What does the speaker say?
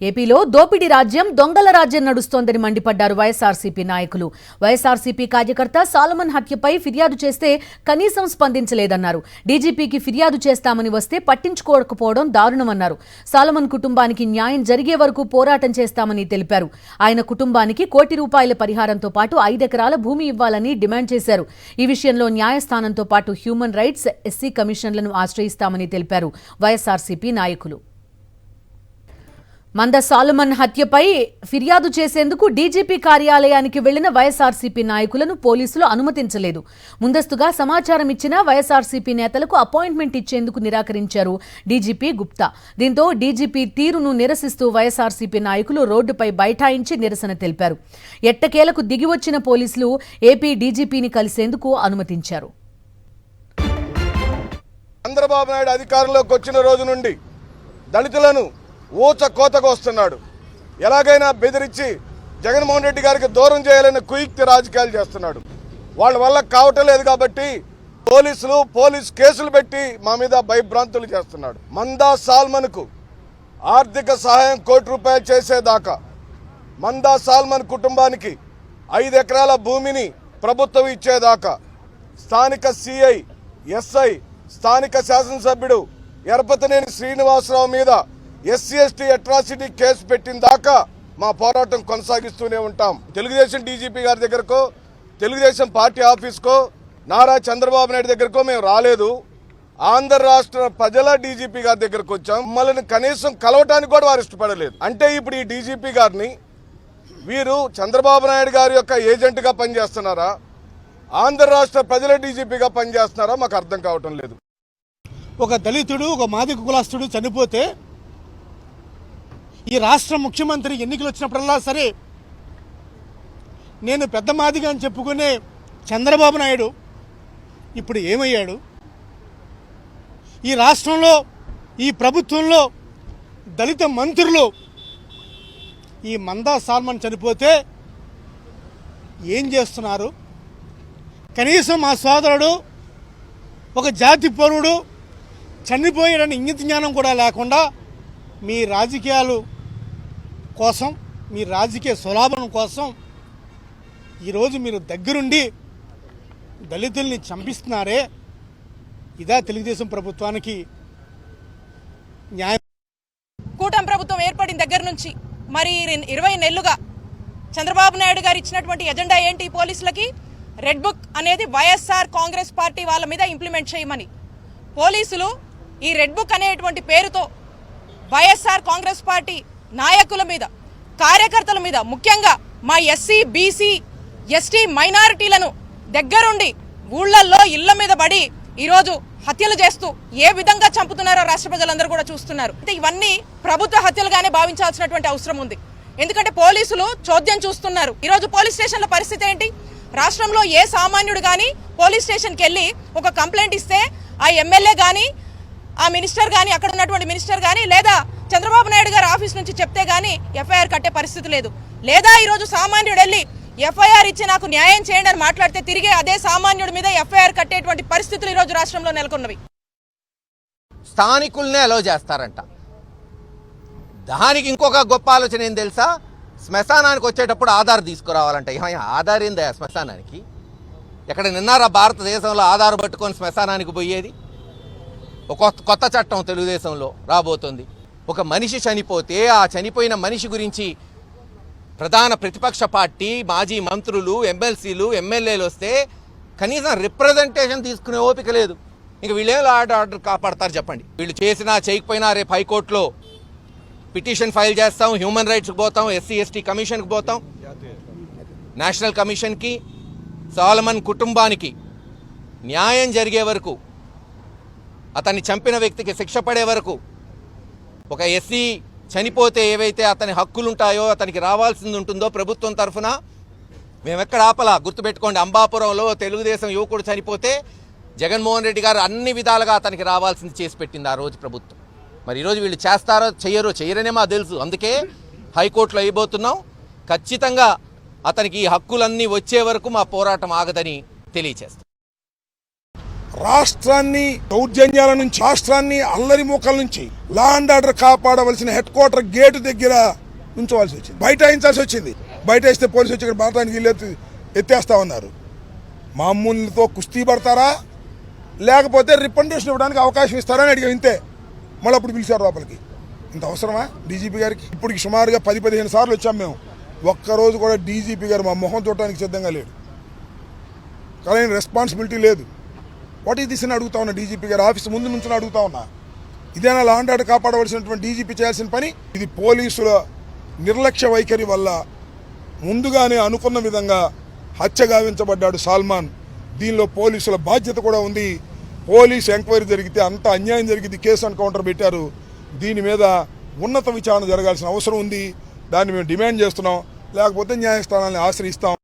ఏపీలో దోపిడీ రాజ్యం దొంగల రాజ్యం నడుస్తోందని మండిపడ్డారు వైఎస్ఆర్సీపీ నాయకులు. వైఎస్ఆర్సీపీ కార్యకర్త సాలమన్ హత్యపై ఫిర్యాదు చేస్తే కనీసం స్పందించలేదన్నారు. డీజీపీకి ఫిర్యాదు చేస్తామని వస్తే పట్టించుకోకపోవడం దారుణమన్నారు. సాలమన్ కుటుంబానికి న్యాయం జరిగే వరకు పోరాటం చేస్తామని తెలిపారు. ఆయన కుటుంబానికి ₹1 కోటి పరిహారంతో పాటు 5 ఎకరాల భూమి ఇవ్వాలని డిమాండ్ చేశారు. ఈ విషయంలో న్యాయస్థానంతో పాటు హ్యూమన్ రైట్స్, ఎస్సీ కమిషన్లను ఆశ్రయిస్తామని తెలిపారు వైఎస్ఆర్సీపీ నాయకులు. మంద సాలమన్ హత్యపై ఫిర్యాదు చేసేందుకు డీజీపీ కార్యాలయానికి వెళ్లిన వైఎస్ఆర్సీపీ నాయకులను పోలీసులు అనుమతించలేదు. ముందస్తుగా సమాచారం ఇచ్చిన వైఎస్ఆర్సీపీ నేతలకు అపాయింట్మెంట్ ఇచ్చేందుకు నిరాకరించారు డీజీపీ గుప్తా. దీంతో డీజీపీ తీరును నిరసిస్తూ వైఎస్ఆర్సీపీ నాయకులు రోడ్డుపై బైఠాయించి నిరసన తెలిపారు. ఎట్టకేలకు దిగివచ్చిన పోలీసులు ఏపీ డీజీపీని కలిసేందుకు అనుమతించారు. చంద్రబాబు నాయుడు అధికారంలోకి వచ్చిన రోజు నుండి దళితులను ఊచ కోతకు వస్తున్నాడు. ఎలాగైనా బెదిరించి జగన్మోహన్ రెడ్డి గారికి దూరం చేయాలని కుయుక్తి రాజకీయాలు చేస్తున్నాడు. వాళ్ళ వల్ల కావటం లేదు కాబట్టి పోలీసు కేసులు పెట్టి మా మీద భయభ్రాంతులు చేస్తున్నాడు. మందా సాల్మన్కు ఆర్థిక సహాయం ₹1 కోటి చేసేదాకా, మందా సాల్మన్ కుటుంబానికి 5 ఎకరాల భూమిని ప్రభుత్వం ఇచ్చేదాకా, స్థానిక సిఐ, ఎస్ఐ, స్థానిక శాసనసభ్యుడు ఎరపతినేని శ్రీనివాసరావు మీద SC/ST అట్రాసిటీ కేసు పెట్టిన దాకా మా పోరాటం కొనసాగిస్తూనే ఉంటాం. తెలుగుదేశం డీజీపీ గారి దగ్గరకో, తెలుగుదేశం పార్టీ ఆఫీస్కో, నారా చంద్రబాబు నాయుడు దగ్గరకో మేము రాలేదు. ఆంధ్ర రాష్ట్ర ప్రజల డీజీపీ గారి దగ్గరకు వచ్చాం. మమ్మల్ని కనీసం కలవటానికి కూడా వారు ఇష్టపడలేదు. అంటే ఇప్పుడు ఈ డీజీపీ గారిని వీరు చంద్రబాబు నాయుడు గారి యొక్క ఏజెంట్గా పనిచేస్తున్నారా, ఆంధ్ర రాష్ట్ర ప్రజల డీజీపీగా పనిచేస్తున్నారా మాకు అర్థం కావటం లేదు. ఒక దళితుడు, ఒక మాదిక కులస్తుడు చనిపోతే ఈ రాష్ట్ర ముఖ్యమంత్రి ఎన్నికలు వచ్చినప్పుడల్లా సరే నేను పెద్ద మాదిగా అని చెప్పుకునే చంద్రబాబు నాయుడు ఇప్పుడు ఏమయ్యాడు? ఈ రాష్ట్రంలో, ఈ ప్రభుత్వంలో దళిత మంత్రులు ఈ మందా సాల్మన్ చనిపోతే ఏం చేస్తున్నారు? కనీసం మా సోదరుడు ఒక జాతి పౌరుడు చనిపోయాడని ఇంగిత జ్ఞానం కూడా లేకుండా మీ రాజకీయాలు కోసం, మీ రాజకీయ స్వలాభం కోసం ఈరోజు మీరు దగ్గరుండి దళితుల్ని చంపిస్తున్నారే, ఇదా తెలుగుదేశం ప్రభుత్వానికి న్యాయం? కూటమి ప్రభుత్వం ఏర్పడిన దగ్గర నుంచి మరి 20 నెలలుగా చంద్రబాబు నాయుడు గారు ఇచ్చినటువంటి ఎజెండా ఏంటి? పోలీసులకి రెడ్ బుక్ అనేది వైఎస్ఆర్ కాంగ్రెస్ పార్టీ వాళ్ళ మీద ఇంప్లిమెంట్ చేయమని. పోలీసులు ఈ రెడ్ బుక్ అనేటువంటి పేరుతో వైఎస్ఆర్ కాంగ్రెస్ పార్టీ నాయకుల మీద, కార్యకర్తల మీద, ముఖ్యంగా మా ఎస్సీ, బీసీ, ఎస్టీ మైనారిటీలను దగ్గరుండి ఊళ్ళల్లో ఇళ్ల మీద పడి ఈరోజు హత్యలు చేస్తూ ఏ విధంగా చంపుతున్నారో రాష్ట్ర ప్రజలందరూ కూడా చూస్తున్నారు. ఇవన్నీ ప్రభుత్వ హత్యలుగానే భావించాల్సినటువంటి అవసరం ఉంది. ఎందుకంటే పోలీసులు చోద్యం చూస్తున్నారు. ఈరోజు పోలీస్ స్టేషన్ల పరిస్థితి ఏంటి? రాష్ట్రంలో ఏ సామాన్యుడు కానీ పోలీస్ స్టేషన్కి వెళ్ళి ఒక కంప్లైంట్ ఇస్తే ఆ ఎమ్మెల్యే కానీ, ఆ మినిస్టర్ కానీ, అక్కడ ఉన్నటువంటి మినిస్టర్ కానీ, లేదా చంద్రబాబు నాయుడు గారు ఆఫీస్ నుంచి చెప్తే కానీ ఎఫ్ఐఆర్ కట్టే పరిస్థితి లేదు. లేదా ఈరోజు సామాన్యుడు వెళ్ళి ఎఫ్ఐఆర్ ఇచ్చి నాకు న్యాయం చేయండి అని మాట్లాడితే తిరిగే అదే సామాన్యుడి మీద ఎఫ్ఐఆర్ కట్టేటువంటి పరిస్థితులు ఈరోజు రాష్ట్రంలో నెలకొన్నవి. స్థానికుల్నే అలో చేస్తారంట. దానికి ఇంకొక గొప్ప ఆలోచన ఏం తెలుసా? శ్మశానానికి వచ్చేటప్పుడు ఆధార్ తీసుకురావాలంట. ఆధార్ ఏందా శ్మశానానికి? ఎక్కడ నిన్నారా భారతదేశంలో ఆధార్ పట్టుకొని శ్మశానానికి పోయేది? ఒక కొత్త చట్టం తెలుగుదేశంలో రాబోతుంది. ఒక మనిషి చనిపోతే ఆ చనిపోయిన మనిషి గురించి ప్రధాన ప్రతిపక్ష పార్టీ, మాజీ మంత్రులు, ఎమ్మెల్సీలు, ఎమ్మెల్యేలు వస్తే కనీసం రిప్రజెంటేషన్ తీసుకునే ఓపిక లేదు. ఇంక వీళ్ళేం ఆర్డర్ కాపాడతారు చెప్పండి? వీళ్ళు చేసినా చేయకపోయినా రేపు హైకోర్టులో పిటిషన్ ఫైల్ చేస్తాం, హ్యూమన్ రైట్స్కి పోతాం, SC/ST కమిషన్కి పోతాం, నేషనల్ కమిషన్కి. సాలమన్ కుటుంబానికి న్యాయం జరిగే వరకు, అతన్ని చంపిన వ్యక్తికి శిక్ష పడే వరకు, ఒక ఎస్సీ చనిపోతే ఏవైతే అతని హక్కులు ఉంటాయో, అతనికి రావాల్సింది ఉంటుందో ప్రభుత్వం తరఫున మేమెక్కడ ఆపలా. గుర్తుపెట్టుకోండి, అంబాపురంలో తెలుగుదేశం యువకుడు చనిపోతే జగన్మోహన్ రెడ్డి గారు అన్ని విధాలుగా అతనికి రావాల్సింది చేసి పెట్టింది ఆ రోజు ప్రభుత్వం. మరి ఈరోజు వీళ్ళు చేస్తారో చెయ్యరనే మాకు తెలుసు. అందుకే హైకోర్టులో అయిపోతున్నాం. ఖచ్చితంగా అతనికి ఈ హక్కులన్నీ వచ్చే వరకు మా పోరాటం ఆగదని తెలియచేస్తాం. రాష్ట్రాన్ని దౌర్జన్యాల నుంచి, రాష్ట్రాన్ని అల్లరి మూకల నుంచి లా అండ్ ఆర్డర్ కాపాడవలసిన హెడ్ క్వార్టర్ గేటు దగ్గర ఉంచవలసి వచ్చింది, బైఠాయించాల్సి వచ్చింది. బయటేస్తే పోలీసు వచ్చి ఇక్కడ మాట్లాడానికి వీళ్ళు ఎత్తేస్తా ఉన్నారు. మామూలుతో కుస్తీ పడతారా లేకపోతే రిప్రజెంటేషన్ ఇవ్వడానికి అవకాశం ఇస్తారని అడిగాం, ఇంతే. మళ్ళీ అప్పుడు పిలిచారు లోపలికి. ఇంత అవసరమా డీజీపీ గారికి? ఇప్పటికి సుమారుగా 10-15 సార్లు వచ్చాం మేము. ఒక్కరోజు కూడా డీజీపీ గారు మా మొహం చూడటానికి సిద్ధంగా లేడు. కానీ రెస్పాన్సిబిలిటీ లేదు. వాట్ ఈస్ దిస్ అని అడుగుతా ఉన్నా. డీజీపీ గారు ఆఫీస్ ముందు నుంచి అడుగుతా ఉన్నా. ఇదేనా లా అండ్ ఆర్డర్ కాపాడవలసినటువంటి డీజీపీ చేయాల్సిన పని? ఇది పోలీసుల నిర్లక్ష్య వైఖరి వల్ల ముందుగానే అనుకున్న విధంగా హత్య గావించబడ్డాడు సల్మాన్. దీనిలో పోలీసుల బాధ్యత కూడా ఉంది. పోలీసు ఎంక్వైరీ జరిగితే అంత అన్యాయం జరిగింది, కేసు ఎన్కౌంటర్ పెట్టారు. దీని మీద ఉన్నత విచారణ జరగాల్సిన అవసరం ఉంది. దాన్ని మేము డిమాండ్ చేస్తున్నాం. లేకపోతే న్యాయస్థానాన్ని ఆశ్రయిస్తాం.